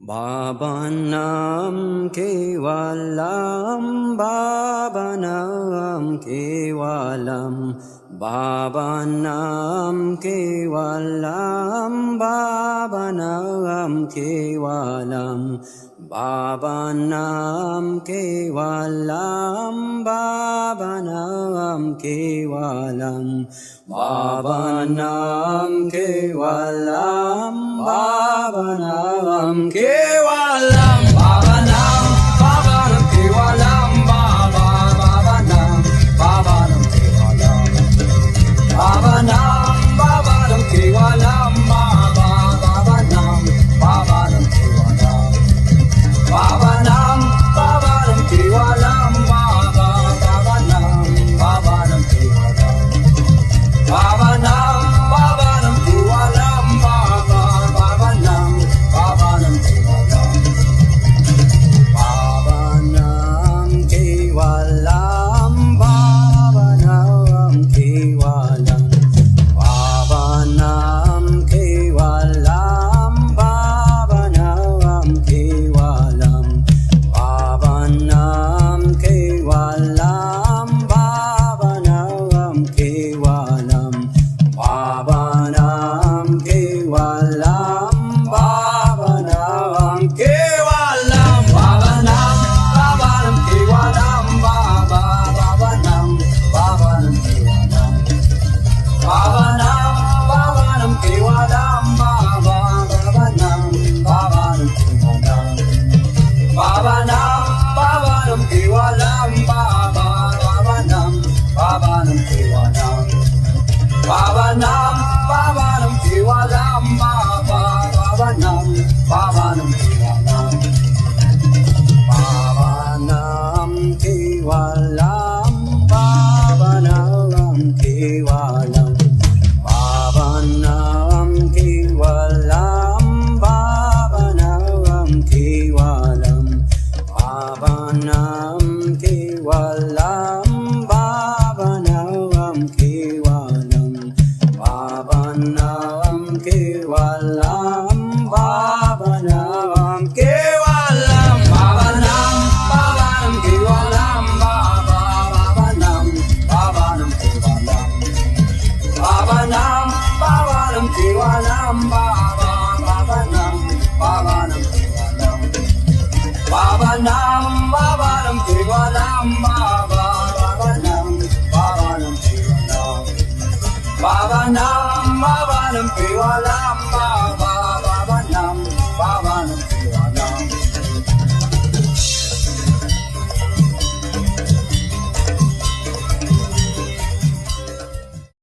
Bhavanam Kevalam Bhavanam Kevalam Bhavanam Kevalam Bhavanam Kevalam Bhavanam Kevalam Bhavanam Kevalam Bhavanam Kevalam Bhavanam Kevalam Bhavanam Bhavanam Kevalam Bhavanam Bhavanam Kevalam Bhavanam Bhavanam Kevalam Bhavanam Bhavanam Kevalam Bhavanam Bhavanam Kevalam Bhavanam Bhavanam Kevalam Bhavanam Bhavanam Kevalam Bhavanam Bhavanam Kevalam Bhavanam Kevalam Bhavanam Kevalam Bhavanam Kevalam Bhavanam Kevalam Bhavanam Kevalam Bhavanam Kevalam Bhavanam Kevalam Bhavanam Kevalam Bhavanam Bhavanam Kevalam Bhavanam Bhavanam Kevalam Bhavanam Bhavanam Kevalam Bhavanam Bhavanam Kevalam Bhavanam Bhavanam Kevalam Bhavanam Bhavanam Kevalam Bhavanam Bhavanam Kevalam Bhavanam Bhavanam Kevalam Bhavanam Kevalam Bhavanam Kevalam Bhavanam Kevalam Bhavanam Kevalam Bhavanam Kevalam Bhavanam Kevalam Bhavanam Kevalam Bhavanam Kevalam Bhavanam Bhavanam Kevalam Bhavanam Bhavanam Kevalam Bhavanam Bhavanam Kevalam Bhavanam Bhavanam Kevalam Bhavanam Bhavanam Kevalam